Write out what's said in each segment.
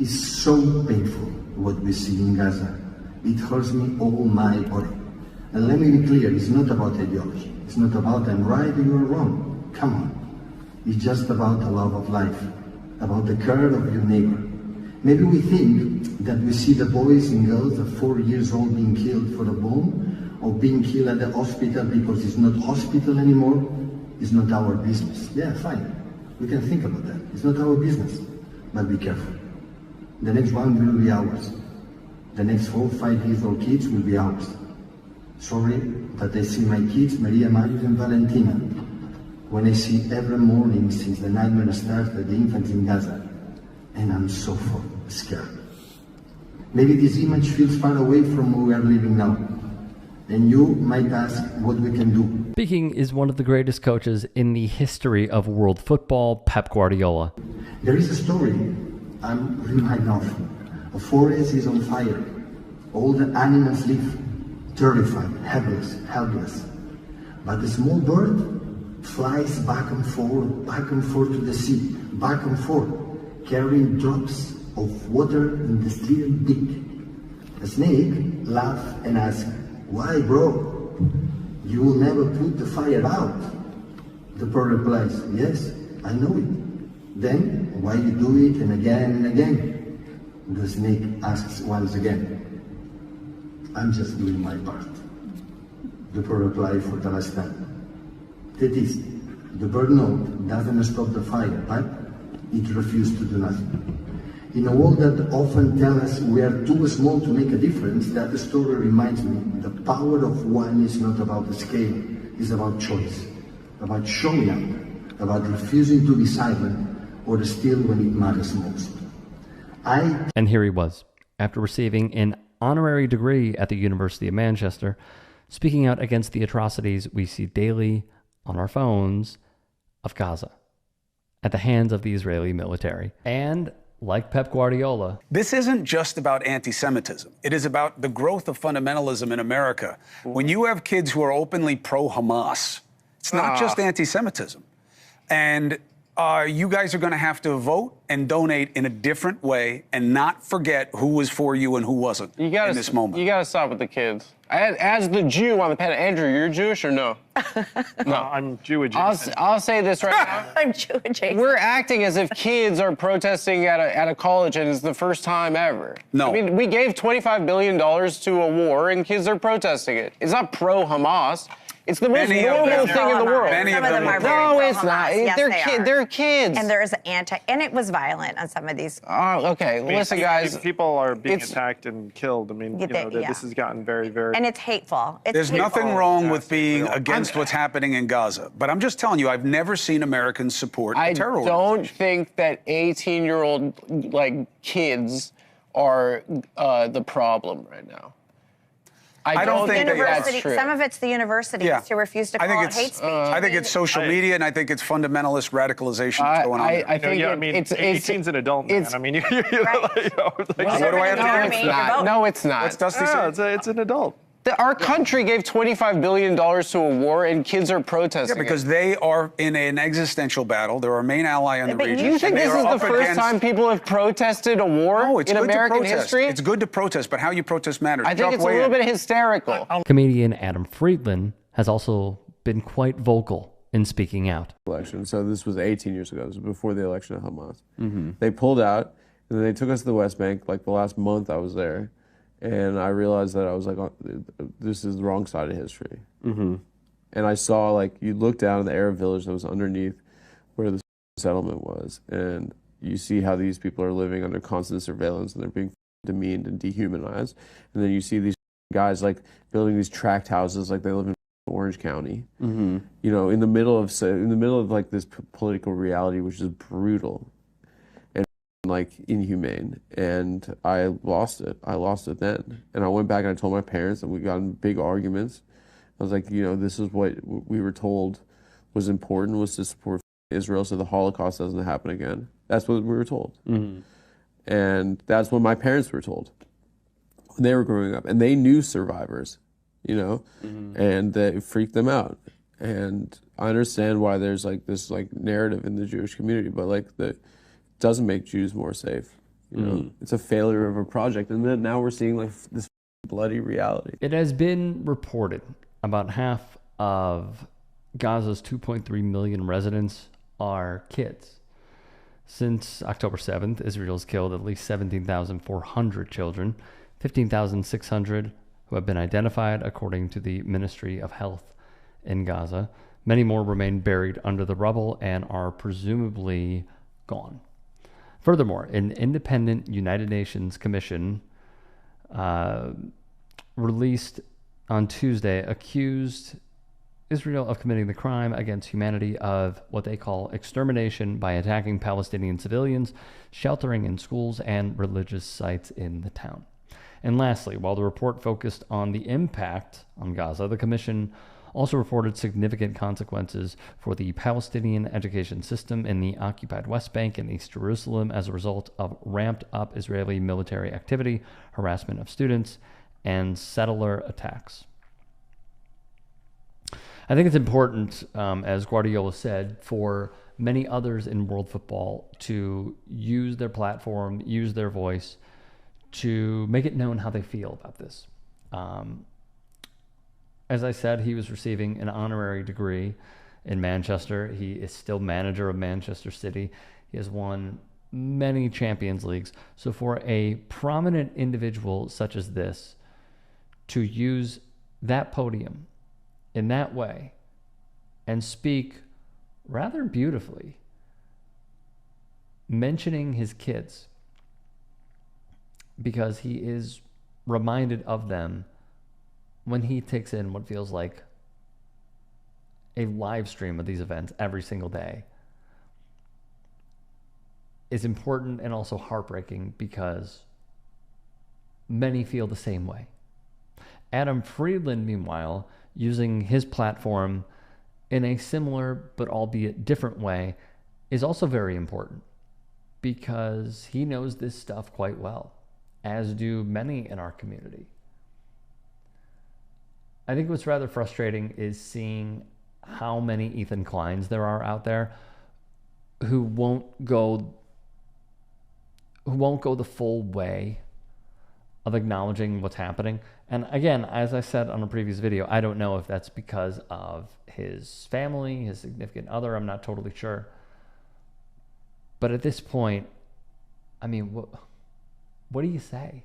It's so painful what we see in Gaza. It hurts me all my body. And let me be clear, it's not about ideology. It's not about I'm right or you're wrong. Come on. It's just about the love of life, about the care of your neighbor. Maybe we think that we see the boys and girls of 4 years old being killed for a bomb or being killed at the hospital because it's not hospital anymore. It's not our business. Yeah, fine. We can think about that. It's not our business. But be careful. The next one will be ours. The next 4, 5 years old kids will be ours. Sorry, but I see my kids, Maria, Marius and Valentina, when I see every morning since the nightmare started, the infants in Gaza, and I'm so scared. Maybe this image feels far away from where we are living now, and you might ask what we can do. Speaking is one of the greatest coaches in the history of world football, Pep Guardiola. There is a story I'm reminded of. A forest is on fire. All the animals live terrified, helpless. But the small bird flies back and forth to the sea, back and forth, carrying drops of water in the steel beak. The snake laughs and asks, "Why, bro? You will never put the fire out." The bird replies, "Yes, I know it." "Then why you do it and again?" The snake asks once again. "I'm just doing my part." The bird replied for the last time. That is, the bird note doesn't stop the fire, but it refuses to do nothing. In a world that often tells us we are too small to make a difference, that story reminds me the power of one is not about the scale, it's about choice, about showing up, about refusing to be silent or still when it matters most. And here he was, after receiving an honorary degree at the University of Manchester, speaking out against the atrocities we see daily on our phones of Gaza at the hands of the Israeli military. And like Pep Guardiola, this isn't just about anti-Semitism. It is about the growth of fundamentalism in America. When you have kids who are openly pro-Hamas, it's not just anti-Semitism. And you guys are going to have to vote and donate in a different way and not forget who was for you and who wasn't in this moment. You got to stop with the kids. As the Jew on the panel, Andrew, you're Jewish or no? No, I'm Jewish. I'll say this right now. I'm Jewish. We're acting as if kids are protesting at a college and it's the first time ever. No. I mean, we gave $25 billion to a war and kids are protesting it. It's not pro-Hamas. It's the most normal thing in the world. Some of them are very No, it's not. Yes, They're kids. And there's and it was violent on some of these. Oh, okay. Listen, guys. People are being attacked and killed. I mean, this has gotten very, very... And it's hateful. There's nothing wrong with being against what's happening in Gaza. But I'm just telling you, I've never seen Americans support a terror organization. I don't think that 18-year-old, kids are the problem right now. I don't think that's true. Some of it's the universities who refuse to call it hate speech. I think it's social media, and I think it's fundamentalist radicalization that's going on. I think 18's an adult, man. I mean, what do I have to do? No, it's not. What's Dusty say? It's an adult. Our country gave $25 billion to a war, and kids are protesting. Yeah, because they are in an existential battle. They're our main ally in the region. Do you think this is the first time people have protested a war in American history? It's good to protest, but how you protest matters. I think it's a little bit hysterical. comedian Adam Friedland has also been quite vocal in speaking out. So this was 18 years ago. This was before the election of Hamas. They pulled out, and then they took us to the West Bank. Like the last month I was there. And I realized that I was like, oh, this is the wrong side of history. And I saw, you look down at the Arab village that was underneath where the settlement was, and you see how these people are living under constant surveillance, and they're being demeaned and dehumanized. And then you see these guys, building these tract houses like they live in Orange County, you know, in the middle of this political reality, which is brutal. Inhumane, and I lost it then, and I went back and I told my parents, and we got in big arguments. I was like, this is what we were told was important, was to support Israel so the Holocaust doesn't happen again. That's what we were told. And that's what my parents were told when they were growing up, and they knew survivors, and it freaked them out. And I understand why there's this narrative in the Jewish community, but that doesn't make Jews more safe. You know, it's a failure of a project, and then now we're seeing like this bloody reality. It has been reported about half of Gaza's 2.3 million residents are kids. Since October 7th, Israel's killed at least 17,400 children, 15,600 who have been identified according to the Ministry of Health in Gaza. Many more remain buried under the rubble and are presumably gone. Furthermore, an independent United Nations commission released on Tuesday accused Israel of committing the crime against humanity of what they call extermination by attacking Palestinian civilians, sheltering in schools and religious sites in the town. And lastly, while the report focused on the impact on Gaza, the commission also reported significant consequences for the Palestinian education system in the occupied West Bank and East Jerusalem as a result of ramped up Israeli military activity, harassment of students, and settler attacks. I think it's important, as Guardiola said, for many others in world football to use their platform, use their voice to make it known how they feel about this. As I said, he was receiving an honorary degree in Manchester. He is still manager of Manchester City. He has won many Champions Leagues. So for a prominent individual such as this to use that podium in that way and speak rather beautifully, mentioning his kids, because he is reminded of them when he takes in what feels like a live stream of these events every single day, is important and also heartbreaking because many feel the same way. Adam Friedland, meanwhile, using his platform in a similar but albeit different way, is also very important because he knows this stuff quite well, as do many in our community. I think what's rather frustrating is seeing how many Ethan Kleins there are out there who won't go the full way of acknowledging what's happening. And again, as I said on a previous video, I don't know if that's because of his family, his significant other. I'm not totally sure. But at this point, I mean, what do you say?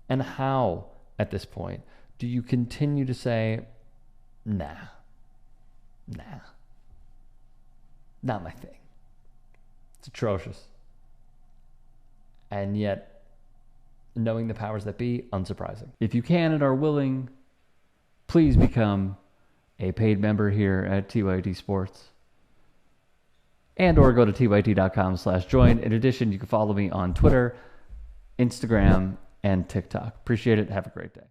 And how, at this point, do you continue to say, nah, not my thing? It's atrocious. And yet, knowing the powers that be, unsurprising. If you can and are willing, please become a paid member here at TYT Sports. And or go to tyt.com/join. In addition, you can follow me on Twitter, Instagram, and TikTok. Appreciate it. Have a great day.